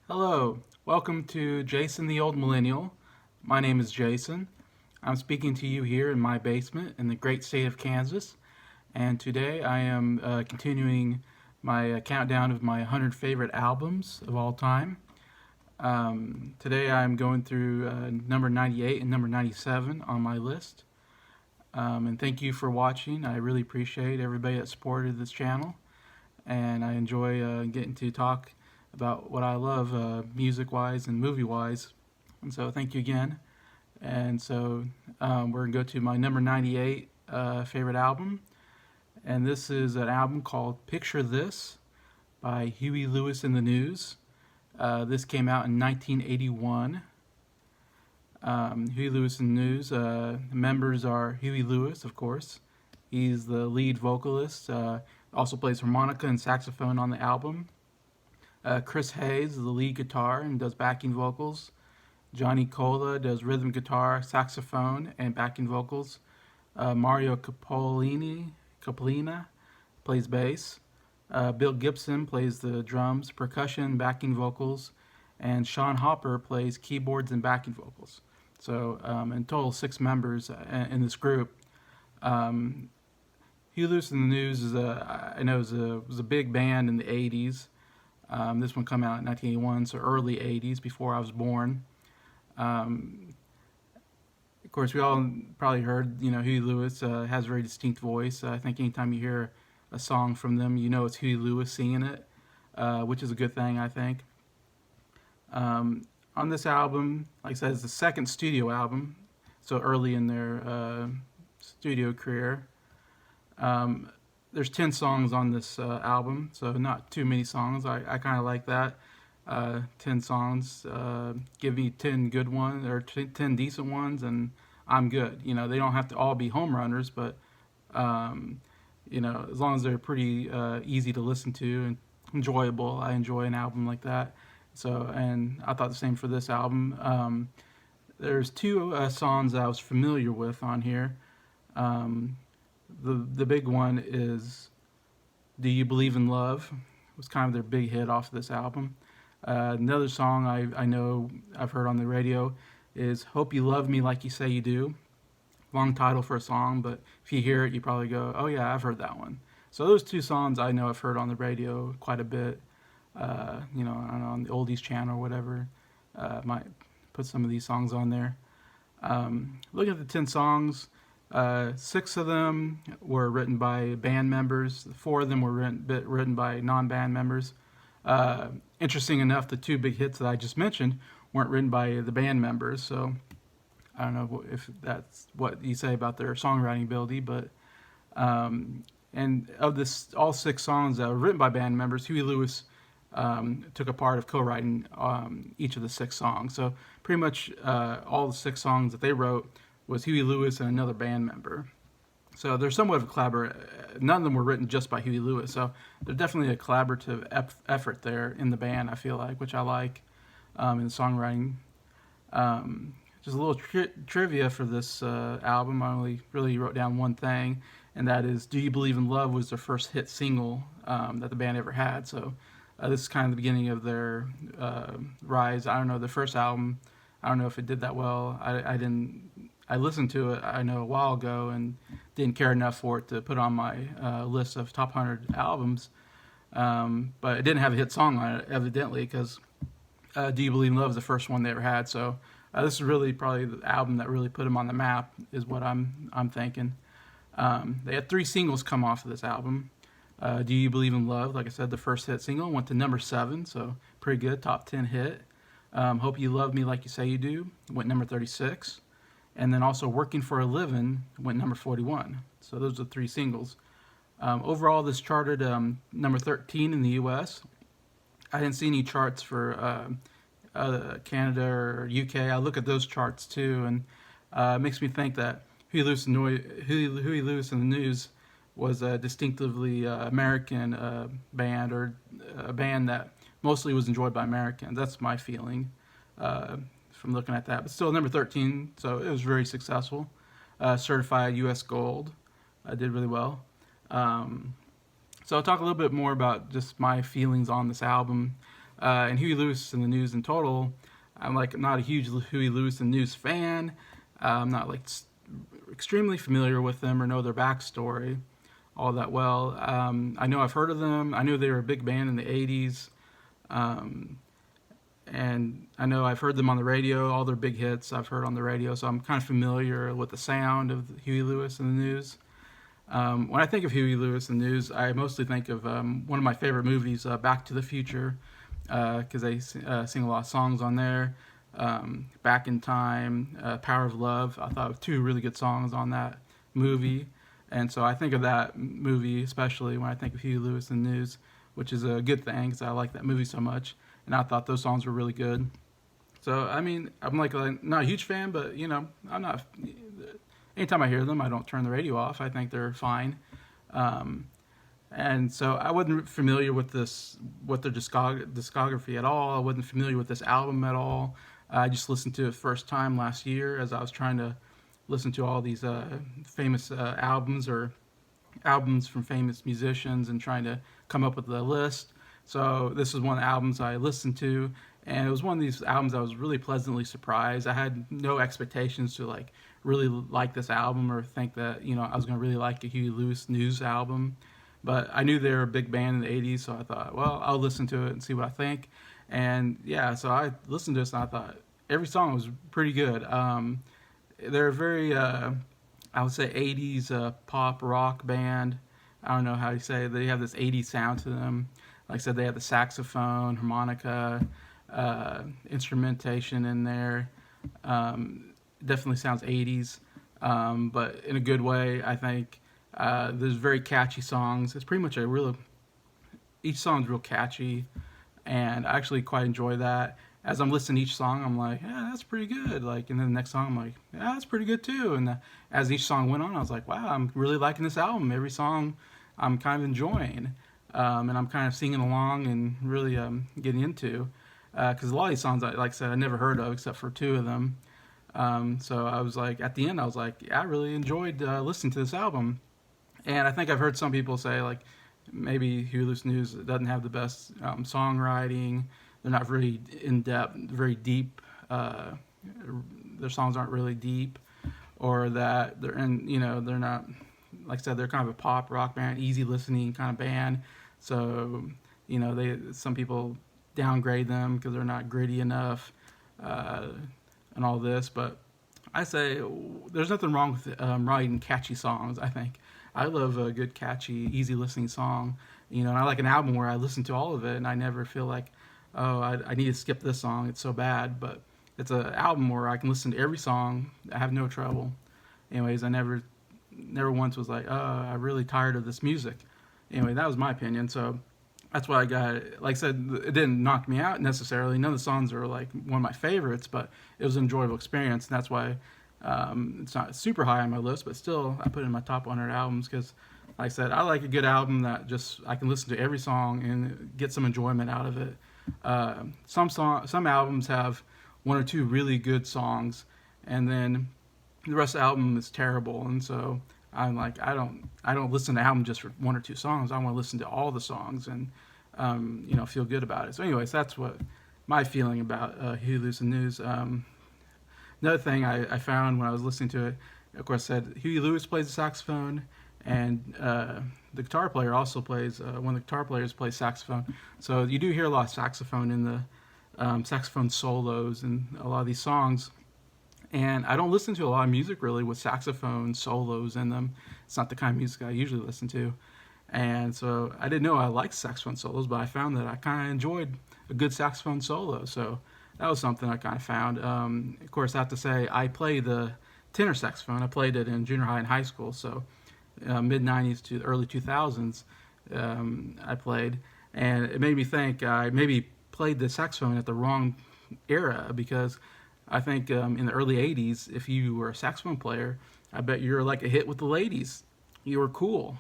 Hello, welcome to Jason the Old Millennial. My name is Jason. I'm speaking to you here in my basement in the great state of Kansas, and today I am continuing my countdown of my 100 favorite albums of all time. Today I'm going through number 98 and number 97 on my list. And thank you for watching. I really appreciate everybody that supported this channel, and I enjoy getting to talk about what I love music-wise and movie-wise. And so thank you again. And so we're going to go to my number 98 favorite album. And this is an album called Picture This by Huey Lewis and the News. This came out in 1981. Huey Lewis and the News. Members are Huey Lewis, of course. He's the lead vocalist. Also plays harmonica and saxophone on the album. Chris Hayes is the lead guitar and does backing vocals. Johnny Cola does rhythm guitar, saxophone, and backing vocals. Mario Capolina plays bass. Bill Gibson plays the drums, percussion, backing vocals, and Sean Hopper plays keyboards and backing vocals. So in total, 6 members in this group. Huey Lewis and the News is I know was a big band in the 80s. This one came out in 1981, so early 80s, before I was born. Of course, we all probably heard, Huey Lewis has a very distinct voice. I think anytime you hear a song from them, you know it's Huey Lewis singing it, which is a good thing, I think. On this album, like I said, it's the second studio album, so early in their studio career. There's 10 songs on this album, so not too many songs. I kind of like that. 10 songs, give me 10 good ones, or 10 decent ones, and I'm good. They don't have to all be home runners, but, as long as they're pretty easy to listen to and enjoyable, I enjoy an album like that. So, and I thought the same for this album. There's 2 songs that I was familiar with on here. The big one is Do You Believe in Love? It was kind of their big hit off of this album. Another song I know I've heard on the radio is Hope You Love Me Like You Say You Do. Long title for a song, but if you hear it, you probably go, oh yeah, I've heard that one. So those 2 songs I know I've heard on the radio quite a bit. On the oldies channel or whatever. Might put some of these songs on there. Look at the 10 songs. 6 of them were written by band members. 4 of them were written by non-band members. Interesting enough, the 2 big hits that I just mentioned weren't written by the band members. So I don't know if that's what you say about their songwriting ability, but and of this, all 6 songs that were written by band members, Huey Lewis took a part of co-writing each of the 6 songs. So pretty much all the 6 songs that they wrote was Huey Lewis and another band member. So there's somewhat of a collaboration. None of them were written just by Huey Lewis. So there's definitely a collaborative effort there in the band, I feel like, which I like in the songwriting. Just a little trivia for this album. I only really wrote down one thing, and that is Do You Believe in Love was their first hit single that the band ever had. So this is kind of the beginning of their rise. I don't know, the first album, I don't know if it did that well. I listened to it, I know, a while ago, and didn't care enough for it to put on my list of top 100 albums. But it didn't have a hit song on it, evidently, because Do You Believe in Love is the first one they ever had. So this is really probably the album that really put them on the map, is what I'm thinking. They had 3 singles come off of this album. Do You Believe in Love, like I said, the first hit single, went to number 7, so pretty good, top 10 hit. Hope You Love Me Like You Say You Do, went number 36. And then also Working for a Living went number 41. So those are 3 singles. Overall, this charted number 13 in the U.S. I didn't see any charts for Canada or UK. I look at those charts too, and it makes me think that Huey Lewis and the News was a distinctively American band, or a band that mostly was enjoyed by Americans. That's my feeling from looking at that. But still, number 13, so it was very successful. Certified U.S. Gold. Did really well. So I'll talk a little bit more about just my feelings on this album. And Huey Lewis and the News in total, I'm like not a huge Huey Lewis and News fan. I'm not like extremely familiar with them or know their backstory all that well. I know I've heard of them. I knew they were a big band in the '80s, um, and I know I've heard them on the radio. All their big hits I've heard on the radio, so I'm kind of familiar with the sound of Huey Lewis and the News. When I think of Huey Lewis and News, I mostly think of one of my favorite movies, Back to the Future, because they sing a lot of songs on there. Back in Time, Power of Love. I thought of two really good songs on that movie. And so I think of that movie, especially when I think of Huey Lewis and News, which is a good thing because I like that movie so much. And I thought those songs were really good. So, I mean, I'm like not a huge fan, but, I'm not. Anytime I hear them, I don't turn the radio off. I think they're fine. Um, and so I wasn't familiar with their discography at all. I wasn't familiar with this album at all. I just listened to it first time last year as I was trying to listen to all these famous albums or albums from famous musicians and trying to come up with a list. So this was one of the albums I listened to, and it was one of these albums I was really pleasantly surprised. I had no expectations to like really like this album or think that I was going to really like a Huey Lewis News album, but I knew they were a big band in the '80s, so I thought, well, I'll listen to it and see what I think. And yeah, so I listened to this and I thought every song was pretty good. They're very, I would say, '80s pop rock band. I don't know how you say it. They have this '80s sound to them. Like I said, they have the saxophone, harmonica, instrumentation in there. Definitely sounds '80s, but in a good way. I think there's very catchy songs. It's pretty much each song's real catchy, and I actually quite enjoy that. As I'm listening to each song, I'm like, yeah, that's pretty good. Like, and then the next song, I'm like, yeah, that's pretty good too. And as each song went on, I was like, wow, I'm really liking this album. Every song, I'm kind of enjoying, and I'm kind of singing along and really getting into. Because a lot of these songs, like I said, I never heard of except for two of them. So I was like, at the end, I was like, yeah, I really enjoyed listening to this album. And I think I've heard some people say like maybe Huey Lewis News doesn't have the best songwriting. They're not very in depth, very deep. Their songs aren't really deep, or that they're not, like I said, they're kind of a pop rock band, easy listening kind of band. So some people downgrade them because they're not gritty enough, and all this. But I say there's nothing wrong with writing catchy songs. I think I love a good, catchy, easy listening song. And I like an album where I listen to all of it and I never feel like, oh, I need to skip this song. It's so bad. But it's an album where I can listen to every song. I have no trouble. Anyways, I never once was like, oh, I'm really tired of this music. Anyway, that was my opinion. So that's why I got it. Like I said, it didn't knock me out necessarily. None of the songs are like one of my favorites, but it was an enjoyable experience. And that's why it's not super high on my list, but still I put it in my top 100 albums because, like I said, I like a good album that just I can listen to every song and get some enjoyment out of it. Some albums have one or two really good songs, and then the rest of the album is terrible. And so I'm like, I don't listen to the album just for one or two songs. I want to listen to all the songs and feel good about it. So anyways, that's what my feeling about Huey Lewis and News. Another thing I found when I was listening to it, of course, said Huey Lewis plays the saxophone, and the guitar player also plays. One of the guitar players plays saxophone. So you do hear a lot of saxophone in the saxophone solos in a lot of these songs. And I don't listen to a lot of music really with saxophone solos in them. It's not the kind of music I usually listen to. And so I didn't know I liked saxophone solos, but I found that I kind of enjoyed a good saxophone solo. So that was something I kind of found. Of course, I have to say I play the tenor saxophone. I played it in junior high and high school. So mid 90s to early 2000s I played. And it made me think I maybe played the saxophone at the wrong era because I think in the early 80s, if you were a saxophone player, I bet you were like a hit with the ladies. You were cool.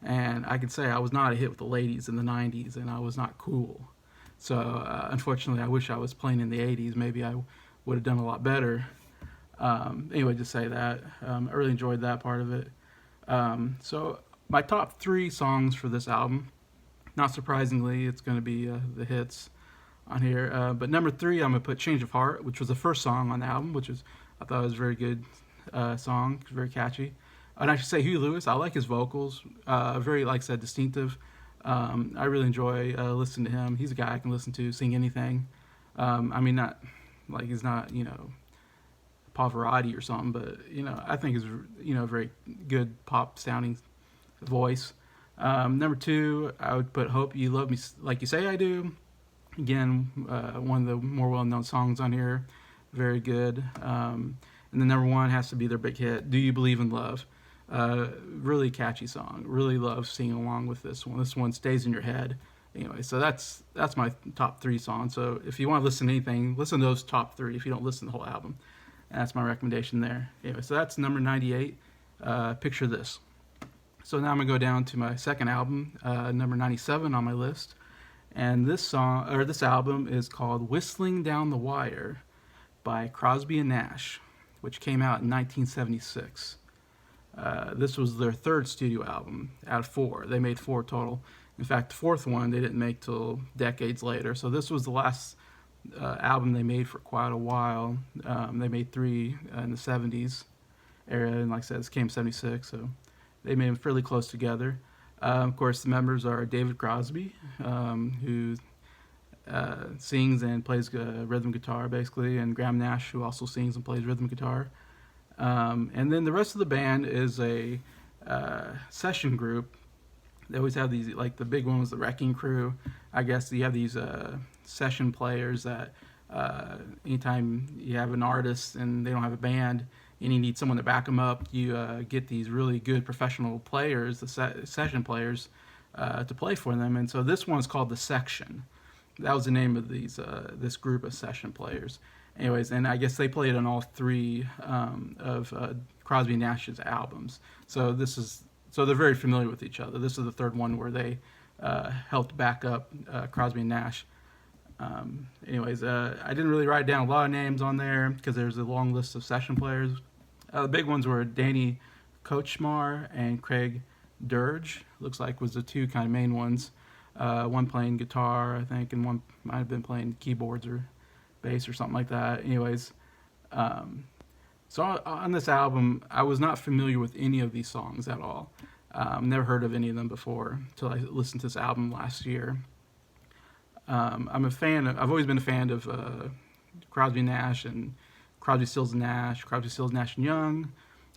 And I could say I was not a hit with the ladies in the 90s, and I was not cool. So unfortunately, I wish I was playing in the 80s. Maybe I would have done a lot better. Anyway, just say that. I really enjoyed that part of it. So my top 3 songs for this album, not surprisingly, it's going to be the hits. on here. But number 3, I'm gonna put "Change of Heart," which was the first song on the album, which is I thought it was a very good song, very catchy. And I should say Huey Lewis. I like his vocals, very like I said distinctive. I really enjoy listening to him. He's a guy I can listen to sing anything. I mean, not like he's not Pavarotti or something, but I think he's very good pop sounding voice. Number 2, I would put "Hope You Love Me Like You Say I Do." Again, one of the more well-known songs on here. Very good. And then number 1 has to be their big hit, "Do You Believe in Love?" Really catchy song. Really love singing along with this one. This one stays in your head. Anyway, so that's my top 3 songs. So if you want to listen to anything, listen to those top 3 if you don't listen to the whole album. And that's my recommendation there. Anyway, so that's number 98. Picture This. So now I'm going to go down to my second album, number 97 on my list. And this album is called "Whistling Down the Wire" by Crosby and Nash, which came out in 1976. This was their 3rd studio album out of 4. They made 4 total. In fact, the 4th one they didn't make till decades later. So this was the last album they made for quite a while. They made 3 in the 70s era, and like I said, this came 76, so they made them fairly close together. Of course, the members are David Crosby, who sings and plays rhythm guitar, basically, and Graham Nash, who also sings and plays rhythm guitar. And then the rest of the band is a session group. They always have these, like the big one was the Wrecking Crew. I guess you have these session players that anytime you have an artist and they don't have a band and you need someone to back them up, you get these really good professional players, the session players, to play for them. And so this one's called The Section. That was the name of this group of session players. Anyways, and I guess they played on all 3 of Crosby and Nash's albums. So they're very familiar with each other. This is the 3rd one where they helped back up Crosby and Nash. Anyways, I didn't really write down a lot of names on there because there's a long list of session players. The big ones were Danny Kochmar and Craig Dirge. Looks like was the 2 kind of main ones. One playing guitar, I think, and one might have been playing keyboards or bass or something like that. Anyways, so on this album, I was not familiar with any of these songs at all. Never heard of any of them before until I listened to this album last year. I'm a fan. I've always been a fan of Crosby, Nash, and Crosby, Stills, Nash, Crosby, Stills, Nash and Young.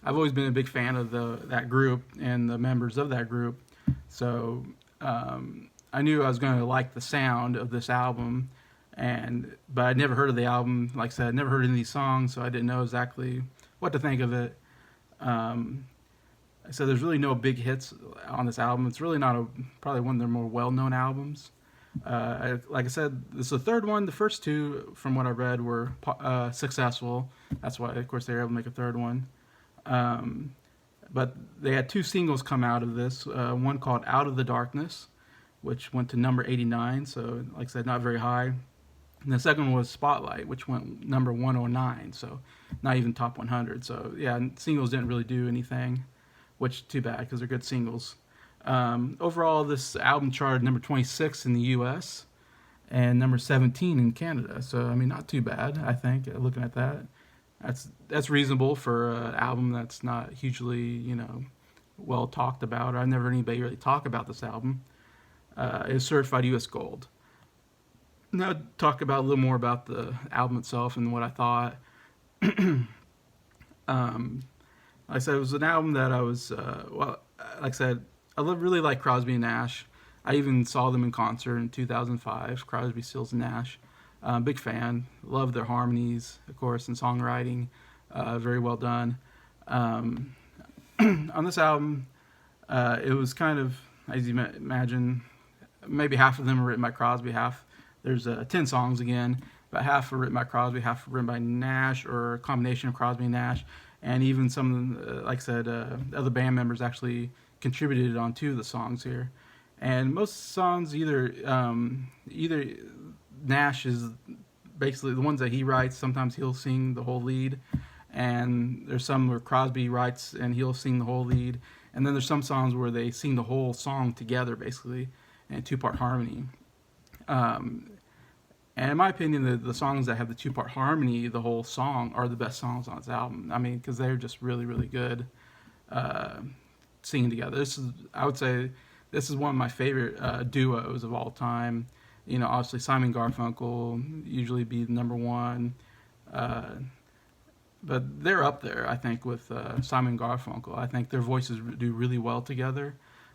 I've always been a big fan of that group and the members of that group. So I knew I was going to like the sound of this album, but I'd never heard of the album. Like I said, I'd never heard any of these songs, so I didn't know exactly what to think of it. So there's really no big hits on this album. It's really not probably one of their more well-known albums. Like I said, this is the 3rd one. The first 2, from what I read, were successful. That's why, of course, they were able to make a 3rd one. But they had 2 singles come out of this. One called "Out of the Darkness," which went to number 89. So, like I said, not very high. And the second one was "Spotlight," which went number 109. So, not even top 100. So, yeah, singles didn't really do anything, which too bad because they're good singles. Overall, this album charted number 26 in the U.S. and number 17 in Canada. So, I mean, not too bad, I think, looking at that. That's reasonable for an album that's not hugely, well talked about. I've never heard anybody really talk about this album. It's certified U.S. Gold. Now, talk about a little more about the album itself and what I thought. Like I said, it was an album that I was, like I said, I really like Crosby and Nash. I even saw them in concert in 2005, Crosby, Stills, and Nash. Big fan. Love their harmonies, of course, and songwriting. Very well done. On this album, it was kind of, as you imagine, maybe half of them are written by Crosby, there's 10 songs again, but half are written by Crosby, half are written by Nash, or a combination of Crosby and Nash. And even some of them, like I said, other band members actually contributed on 2 of the songs here. And most songs, either Nash is basically the ones that he writes. Sometimes he'll sing the whole lead, and there's some where Crosby writes and he'll sing the whole lead. And then there's some songs where they sing the whole song together, basically, in 2-part harmony. And in my opinion, the songs that have the two-part harmony, the whole song, are the best songs on this album. I mean, because they're just really, really good uh, singing together. I would say, this is one of my favorite duos of all time. You know, obviously Simon Garfunkel usually be the number one, uh, but they're up there. I think with Simon Garfunkel, I think their voices do really well together.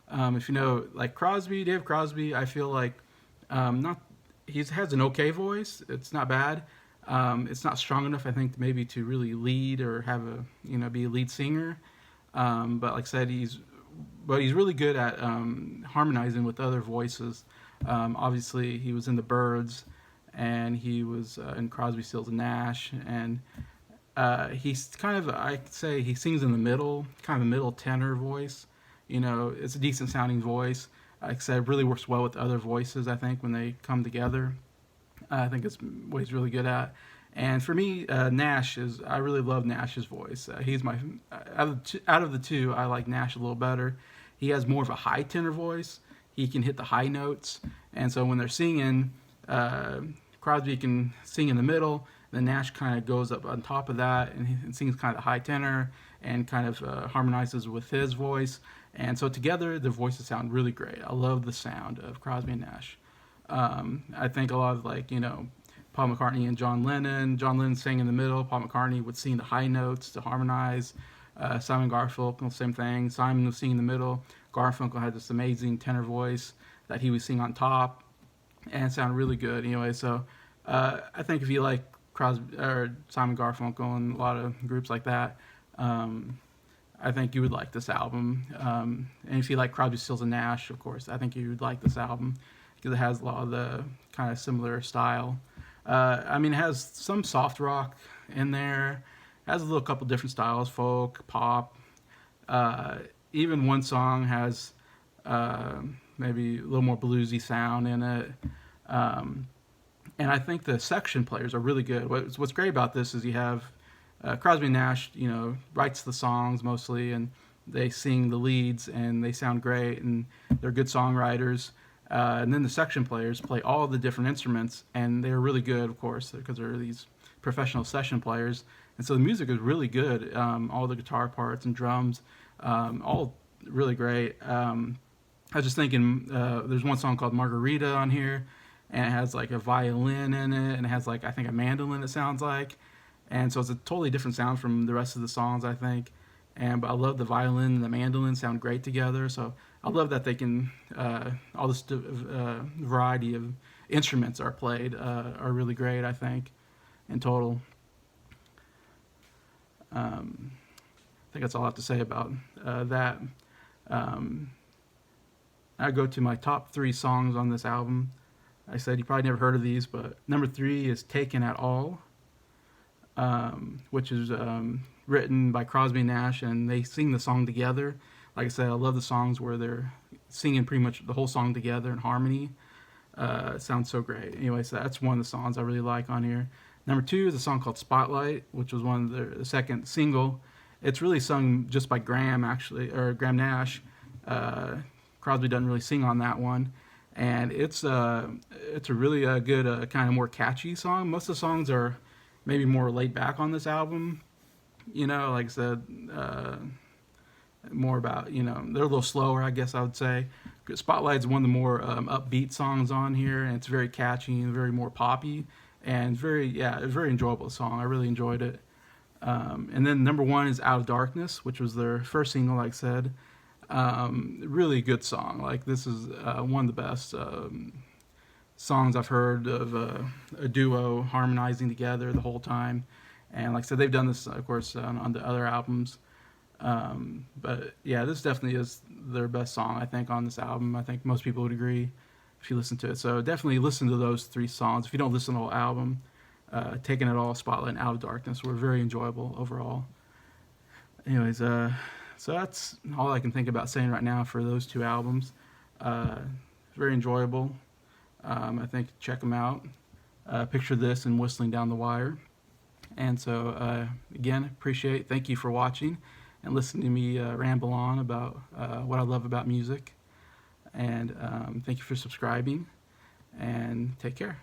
If you know, like Crosby, Dave Crosby, I feel like not he has an okay voice. It's not bad. It's not strong enough, I think, maybe to really lead or have a be a lead singer. But like I said, he's really good at harmonizing with other voices. Obviously, he was in the Byrds, and he was in Crosby, Stills, and Nash, and he's kind of, I'd say, he sings in the middle, kind of a middle tenor voice. You know, it's a decent sounding voice. Like I said, it really works well with other voices. I think when they come together, I think it's what he's really good at. And for me, Nash is. I really love Nash's voice. He's my out of the two. I like Nash a little better. He has more of a high tenor voice. He can hit the high notes, and so when they're singing, uh, Crosby can sing in the middle. Then Nash kind of goes up on top of that and sings kind of high tenor and kind of harmonizes with his voice. And so together, their voices sound really great. I love the sound of Crosby and Nash. I think a lot of Paul McCartney and John Lennon. John Lennon sang in the middle. Paul McCartney would sing the high notes to harmonize. Simon Garfunkel, same thing. Simon would sing in the middle. Garfunkel had this amazing tenor voice that he would sing on top, and it sounded really good. Anyway, so I think if you like Crosby or Simon Garfunkel and a lot of groups like that, I think you would like this album. And if you like Crosby, Stills, and Nash, of course, I think you would like this album because it has a lot of the kind of similar style. I mean, it has some soft rock in there. It has a little couple different styles: folk, pop. Even one song has maybe a little more bluesy sound in it. And I think the section players are really good. What's great about this is you have Crosby and Nash, writes the songs mostly, and they sing the leads, and they sound great, and they're good songwriters. And then the section players play all the different instruments, and they're really good, of course, because they're these professional session players. And so the music is really good. All the guitar parts and drums, all really great. I was just thinking, there's one song called Margarita on here, and it has like a violin in it, and it has like, I think, a mandolin, it sounds like. And so it's a totally different sound from the rest of the songs, I think. But I love the violin and the mandolin sound great together. So I love that they can, all this variety of instruments are played, are really great, I think, in total. I think that's all I have to say about that. I go to my top 3 songs on this album. I said you probably never heard of these, but number 3 is Taken at All, which is written by Crosby and Nash, and they sing the song together. Like I said, I love the songs where they're singing pretty much the whole song together in harmony. It sounds so great. Anyway, so that's one of the songs I really like on here. Number 2 is a song called Spotlight, which was one of the second single. It's really sung just by Graham, actually, or Graham Nash. Crosby doesn't really sing on that one. And it's a really good, kind of more catchy song. Most of the songs are maybe more laid back on this album. Like I said, more about, they're a little slower, I guess I would say. Spotlight's one of the more upbeat songs on here, and it's very catchy and very more poppy, and a very enjoyable song. I really enjoyed it. And then number 1 is Out of Darkness, which was their first single, like I said. Really good song. Like, this is one of the best songs I've heard of a duo harmonizing together the whole time. And like I said, they've done this, of course, on the other albums. But yeah, this definitely is their best song, I think, on this album. I think most people would agree if you listen to it. So definitely listen to those 3 songs. If you don't listen to the whole album, Taking It All, Spotlight, and Out of Darkness were very enjoyable overall. Anyways, so that's all I can think about saying right now for those 2 albums. Very enjoyable. I think check them out. Picture This and Whistling Down the Wire. And so, again, thank you for watching and listening to me ramble on about what I love about music. And thank you for subscribing, and take care.